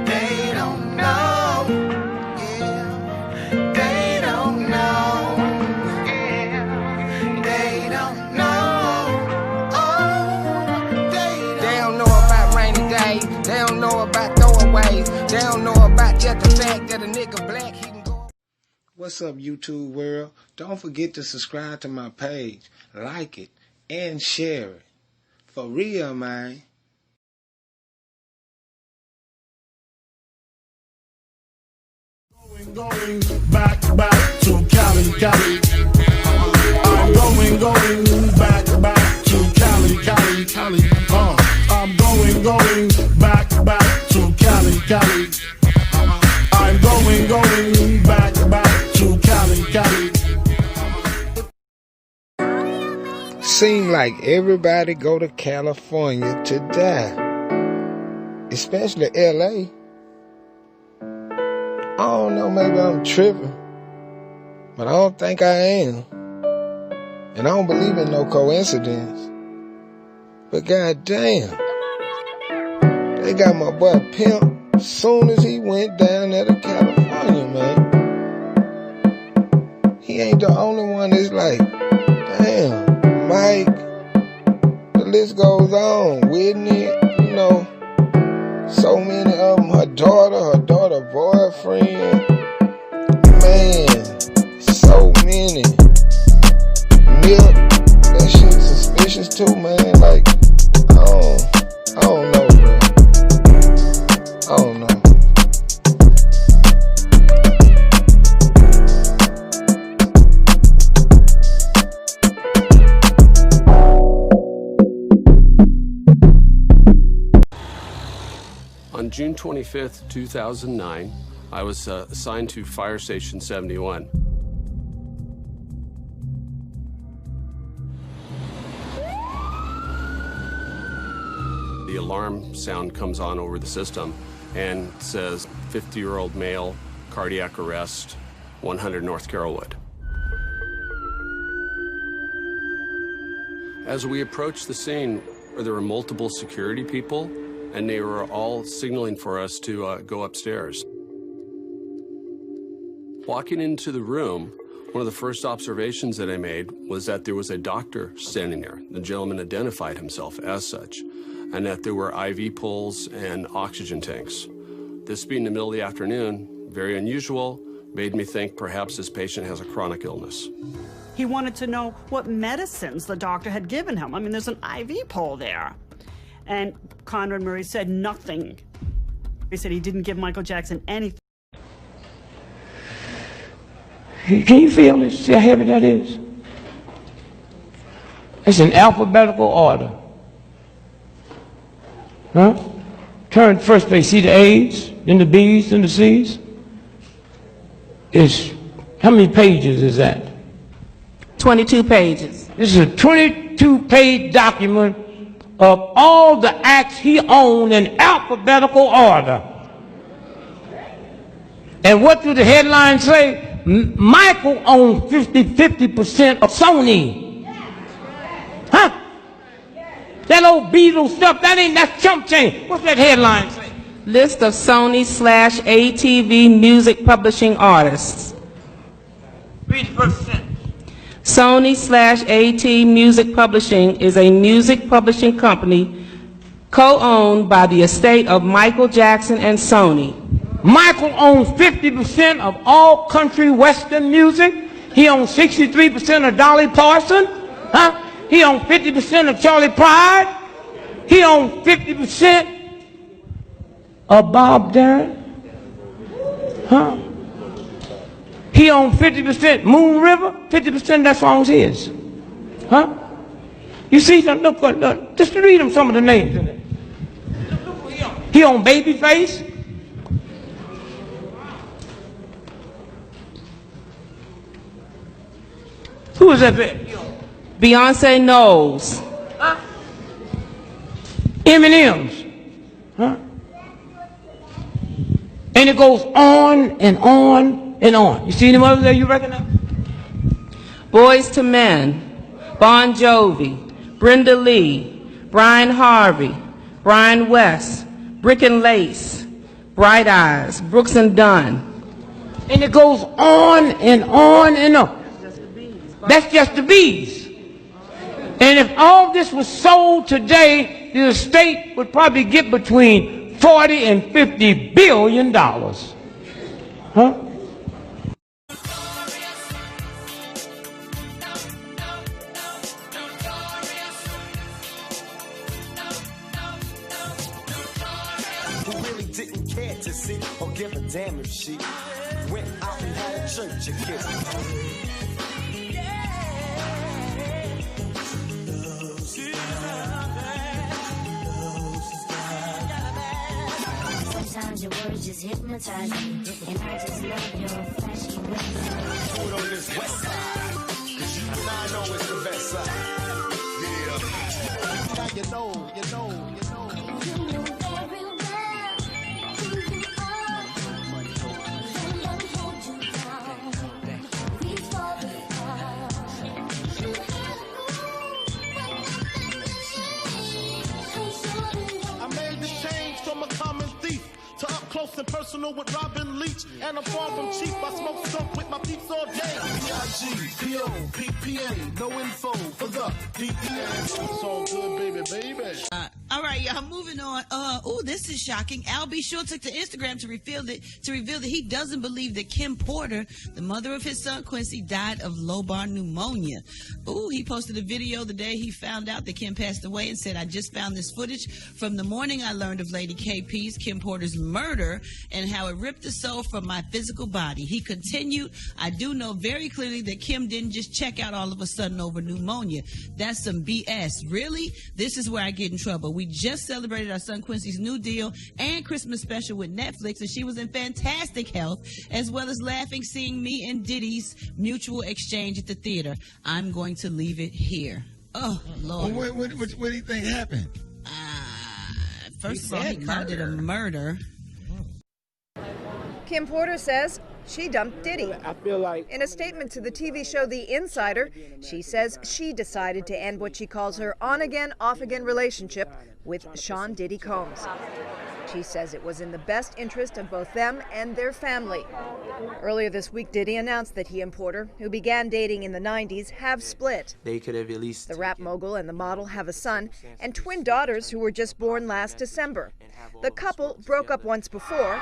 They don't know. Yeah. They don't know. Yeah. They don't know. Oh, they don't know about rainy days. They don't know about throwaways. They don't know about just the fact that a nigga black, he can go. What's up, YouTube world? Don't forget to subscribe to my page, like it, and share it. For real, man. Going back to Cali, Cali. I'm going back to Cali, Cali, Cali. I'm going back to Cali, Cali. I'm going back to Cali, Cali. Seem like everybody go to California to die, especially LA. I don't know, maybe I'm tripping, but I don't think I am. And I don't believe in no coincidence. But goddamn, they got my boy Pimp as soon as he went down there to California, man. He ain't the only one that's like, damn, Mike, the list goes on, Whitney, you know. So many of them, her daughter boyfriend, man, so many. Milk, that shit suspicious too, man. Like, I don't know, bro. I don't know. On June 25th, 2009, I was assigned to Fire Station 71. The alarm sound comes on over the system and says 50-year-old male, cardiac arrest, 100 North Carrollwood. As we approached the scene, there were multiple security people, and they were all signaling for us to go upstairs. Walking into the room, one of the first observations that I made was that there was a doctor standing there. The gentleman identified himself as such, and that there were IV poles and oxygen tanks. This being the middle of the afternoon, very unusual, made me think perhaps this patient has a chronic illness. He wanted to know what medicines the doctor had given him. I mean, there's an IV pole there. And Conrad Murray said nothing. He said he didn't give Michael Jackson anything. Can you feel this? See how heavy that is? It's in alphabetical order. Huh? Turn first page. See the A's, then the B's, then the C's? How many pages is that? 22 pages. This is a 22-page document of all the acts he owned in alphabetical order. And what do the headlines say? Michael owned 50% of Sony. Huh? That old Beatles stuff, that's chump change. What's that headline say? List of Sony/ATV music publishing artists. Read the first sentence. Sony/AT Music Publishing is a music publishing company co-owned by the estate of Michael Jackson and Sony. Michael owns 50% of all country western music. He owns 63% of Dolly Parton. Huh? He owns 50% of Charlie Pride. He owns 50% of Bob Dylan. Huh? He owns 50% Moon River, 50% of that song's his. Huh? You see, look, just read him some of the names in it. He owns Babyface. Who is that? Beyonce Knowles. Huh? M&M's. Huh? And it goes on and on and on. You see them others there you recognize? Boys to Men, Bon Jovi, Brenda Lee, Brian Harvey, Brian West, Brick and Lace, Bright Eyes, Brooks and Dunn. And it goes on and on and on. That's just the bees. And if all this was sold today, the estate would probably get between 40 and 50 billion dollars. Huh? Who really didn't care to see or give a damn if she went out and had a church of kids. Sometimes your words just hypnotize me, and I just love your flashy ways. Put on this west side, 'cause you and I know it's the best side. Yeah. Now you know. You know very well who you are. Don't let me hold you down. Reach for the stars. I made the change from a common thief to up close and personal with Robin Leach. And I'm far from cheap. I smoke skunk with my peeps all day. B.I.G. P.O. P.P.A. No info for the DPA. It's all good, baby. All right, y'all, moving on. Oh, this is shocking. Al B. Sure took to Instagram to reveal that he doesn't believe that Kim Porter, the mother of his son Quincy, died of lobar pneumonia. Oh, he posted a video the day he found out that Kim passed away and said, "I just found this footage from the morning I learned of Lady KP's, Kim Porter's murder, and how it ripped the soul from my physical body." He continued, "I do know very clearly that Kim didn't just check out all of a sudden over pneumonia. That's some BS. Really? This is where I get in trouble. We just celebrated our son Quincy's new deal and Christmas special with Netflix, and she was in fantastic health, as well as laughing seeing me and Diddy's mutual exchange at the theater. I'm going to leave it here." Oh, Lord. Well, what do you think happened? First of all, he called it a murder. Kim Porter says she dumped Diddy. I feel like in a statement to the TV show The Insider, she says she decided to end what she calls her on-again, off-again relationship with Sean Diddy Combs. She says it was in the best interest of both them and their family. Earlier this week, Diddy announced that he and Porter, who began dating in the 90s, have split. they could have at least. The rap mogul and the model have a son and twin daughters who were just born last December. The couple broke up once before.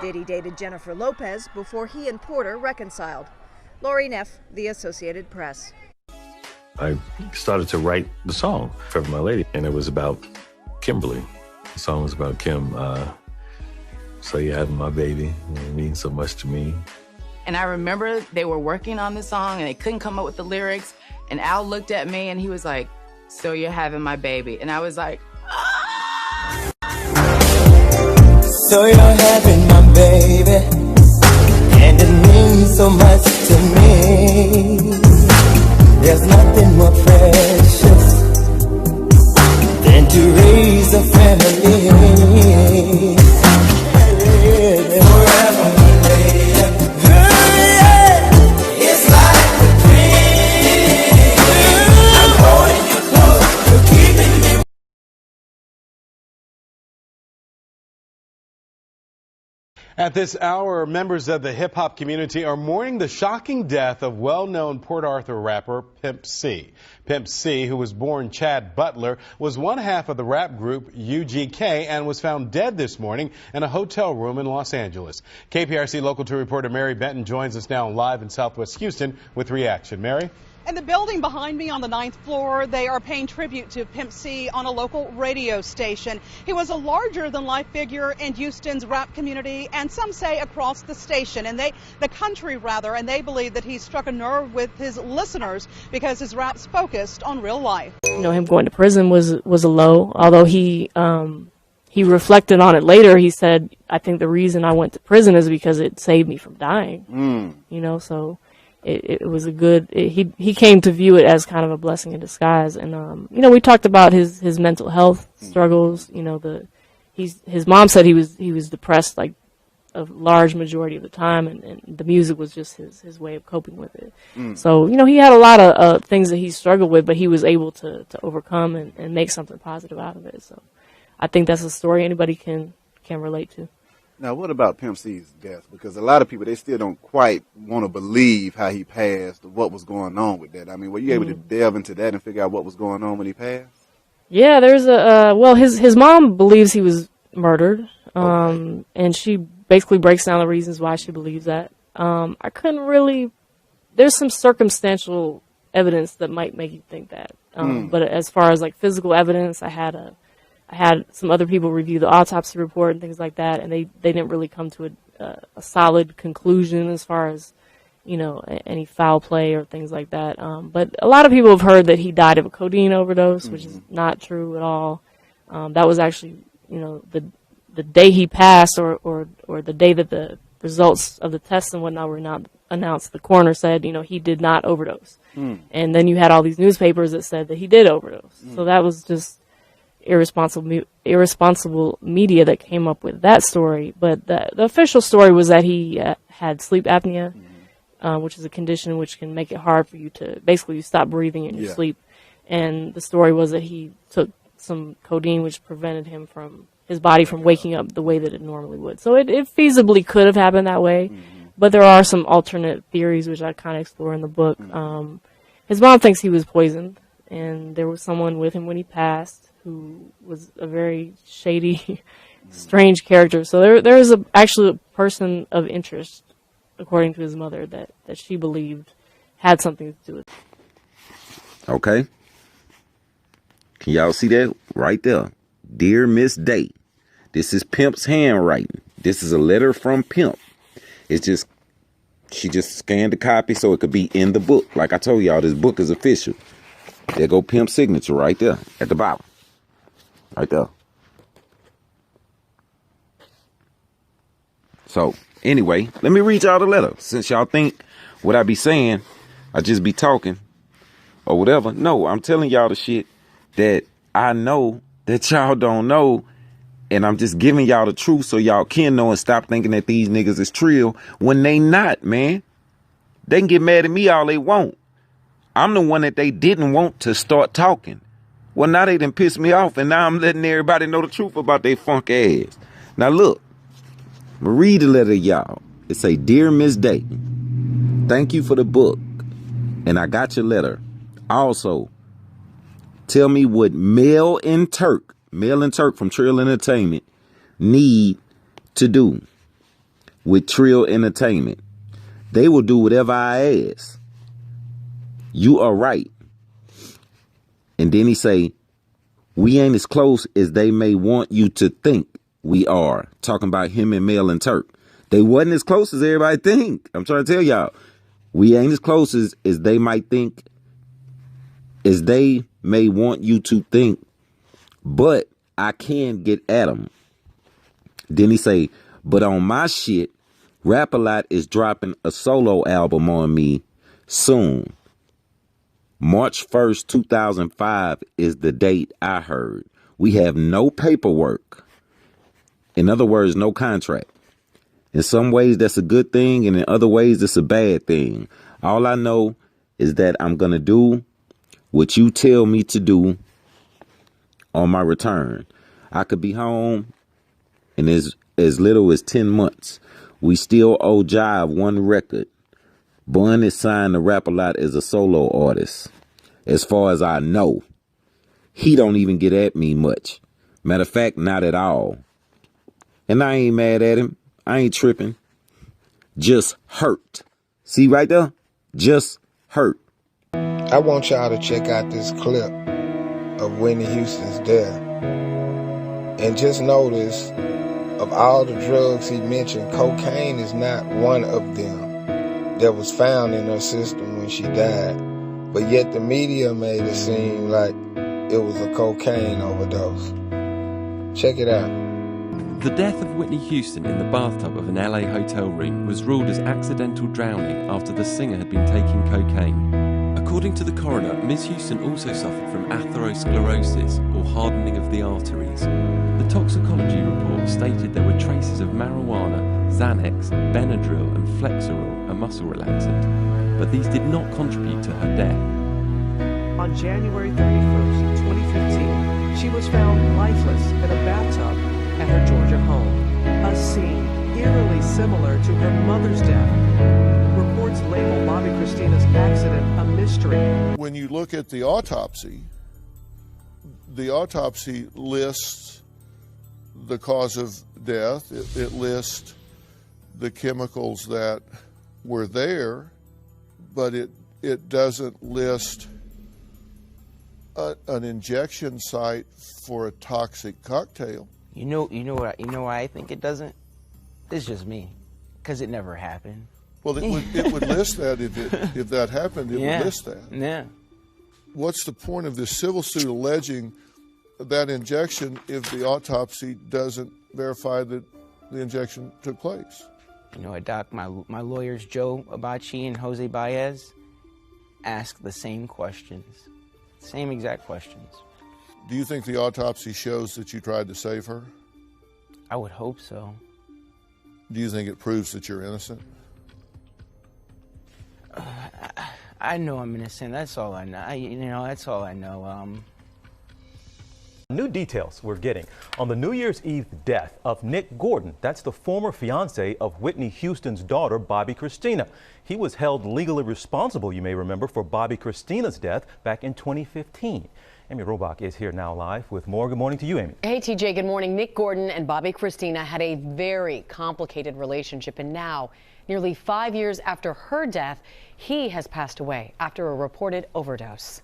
Diddy dated Jennifer Lopez before he and Porter reconciled. Lori Neff, The Associated Press. I started to write the song, Forever My Lady, and it was about Kimberly. The song was about Kim. So you having my baby, it means so much to me. And I remember they were working on the song and they couldn't come up with the lyrics. And Al looked at me and he was like, "So you're having my baby." And I was like, So you're having my baby, and it means so much to me. There's nothing more precious than to raise a family. Forever, my lady. It's like a dream. I'm holding you close, you're keeping me. At this hour, members of the hip-hop community are mourning the shocking death of well-known Port Arthur rapper Pimp C. Pimp C, who was born Chad Butler, was one half of the rap group UGK and was found dead this morning in a hotel room in Los Angeles. KPRC Local 2 reporter Mary Benton joins us now live in Southwest Houston with reaction. Mary? In the building behind me on the 9th floor, they are paying tribute to Pimp C on a local radio station. He was a larger-than-life figure in Houston's rap community, and some say across the station, and the country rather, and they believe that he struck a nerve with his listeners because his rap's focused on real life. You know, him going to prison was a low, although he reflected on it later. He said, "I think the reason I went to prison is because it saved me from dying." You know, so it was a good, he came to view it as kind of a blessing in disguise. And, you know, we talked about his mental health struggles. You know, his mom said he was depressed like a large majority of the time, and the music was just his way of coping with it. So, you know, he had a lot of things that he struggled with, but he was able to overcome and make something positive out of it. So I think that's a story anybody can relate to. Now, what about Pimp C's death? Because a lot of people, they still don't quite want to believe how he passed, or what was going on with that. I mean, were you able to delve into that and figure out what was going on when he passed? Yeah, there's his mom believes he was murdered, and she basically breaks down the reasons why she believes that. I couldn't really. There's some circumstantial evidence that might make you think that, but as far as like physical evidence, I had some other people review the autopsy report and things like that, and they didn't really come to a solid conclusion as far as, you know, any foul play or things like that. But a lot of people have heard that he died of a codeine overdose, which is not true at all. That was actually, you know, the day he passed or the day that the results of the tests and whatnot were not announced, the coroner said, you know, he did not overdose. And then you had all these newspapers that said that he did overdose. So that was just irresponsible media that came up with that story. But the official story was that he had sleep apnea, which is a condition which can make it hard for you to, basically you stop breathing in your sleep. And the story was that he took some codeine which prevented his body from waking up the way that it normally would. So it feasibly could have happened that way. But there are some alternate theories which I kind of explore in the book. His mom thinks he was poisoned, and there was someone with him when he passed who was a very shady, strange character. So there is actually a person of interest, according to his mother, that she believed had something to do with it. Okay. Can y'all see that right there? Dear Miss Day, this is Pimp's handwriting. This is a letter from Pimp. She just scanned the copy so it could be in the book. Like I told y'all, this book is official. There go Pimp's signature right there at the bottom. Right there. So, anyway, let me read y'all the letter. Since y'all think what I be saying, I just be talking or whatever. No, I'm telling y'all the shit that I know that y'all don't know. And I'm just giving y'all the truth so y'all can know and stop thinking that these niggas is trill when they not, man. They can get mad at me all they want. I'm the one that they didn't want to start talking. Well, now they done pissed me off, and now I'm letting everybody know the truth about their funk ass. Now, look. I'm going to read the letter, y'all. It say, Dear Miss Day, thank you for the book, and I got your letter. Also, tell me what Mel and Turk from Trill Entertainment need to do with Trill Entertainment. They will do whatever I ask. You are right. And then he say, we ain't as close as they may want you to think we are. Talking about him and Mel and Turk. They wasn't as close as everybody think. I'm trying to tell y'all. We ain't as close as they might think, as they may want you to think. But I can get at them. Then he say, but on my shit, Rap-A-Lot is dropping a solo album on me soon. March 1st, 2005 is the date I heard. We have no paperwork. In other words, no contract. In some ways, that's a good thing, and in other ways, it's a bad thing. All I know is that I'm going to do what you tell me to do on my return. I could be home in as little as 10 months. We still owe Jive one record. Bun is signed to Rap-A-Lot as a solo artist. As far as I know, he don't even get at me much. Matter of fact, not at all. And I ain't mad at him. I ain't tripping. Just hurt. See right there? Just hurt. I want y'all to check out this clip of Whitney Houston's death. And just notice, of all the drugs he mentioned, cocaine is not one of them that was found in her system when she died. But yet the media made it seem like it was a cocaine overdose. Check it out. The death of Whitney Houston in the bathtub of an LA hotel room was ruled as accidental drowning after the singer had been taking cocaine. According to the coroner, Ms. Houston also suffered from atherosclerosis, or hardening of the arteries. The toxicology report stated there were traces of marijuana, Xanax, Benadryl and Flexeril, a muscle relaxant, but these did not contribute to her death. On January 31st, 2015, She was found lifeless in a bathtub at her Georgia home. A scene eerily similar to her mother's death. Reports label Bobby Christina's accident a mystery. When you look at the autopsy lists the cause of death. It lists the chemicals that were there, but it doesn't list an injection site for a toxic cocktail. You know why I think it doesn't? It's just me, because it never happened. Well, it would list that if that happened. It would list that. Yeah. What's the point of this civil suit alleging that injection if the autopsy doesn't verify that the injection took place? You know, Doc, my lawyers Joe Abachi and Jose Baez asked the same questions, same exact questions. Do you think the autopsy shows that you tried to save her? I would hope so. Do you think it proves that you're innocent? I know I'm innocent. That's all I know. That's all I know. New details we're getting on the New Year's Eve death of Nick Gordon. That's the former fiance of Whitney Houston's daughter, Bobby Christina. He was held legally responsible, you may remember, for Bobby Christina's death back in 2015. Amy Robach is here now live with more. Good morning to you, Amy. Hey, TJ, good morning. Nick Gordon and Bobby Christina had a very complicated relationship, and now, nearly 5 years after her death, he has passed away after a reported overdose.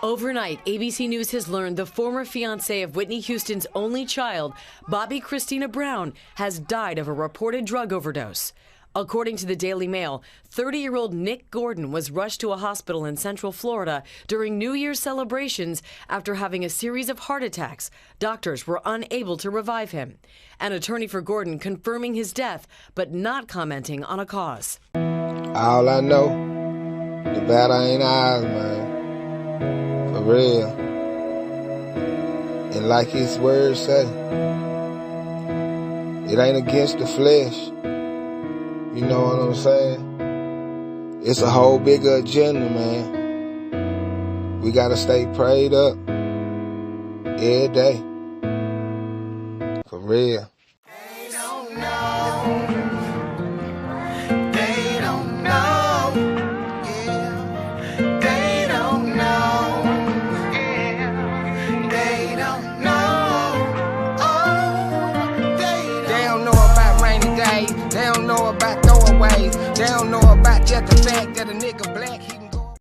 Overnight, ABC News has learned the former fiancé of Whitney Houston's only child, Bobby Christina Brown, has died of a reported drug overdose. According to the Daily Mail, 30-year-old Nick Gordon was rushed to a hospital in Central Florida during New Year's celebrations after having a series of heart attacks. Doctors were unable to revive him. An attorney for Gordon confirming his death, but not commenting on a cause. All I know, the battle ain't ours, man. For real. And like his words say, it ain't against the flesh. You know what I'm saying? It's a whole bigger agenda, man. We gotta stay prayed up every day. For real. They don't know. They don't know. Yeah. They don't know. Yeah. They don't know. Oh, they don't know about rainy days. They don't know about throwaways. They don't know about just the fact that a nigga black.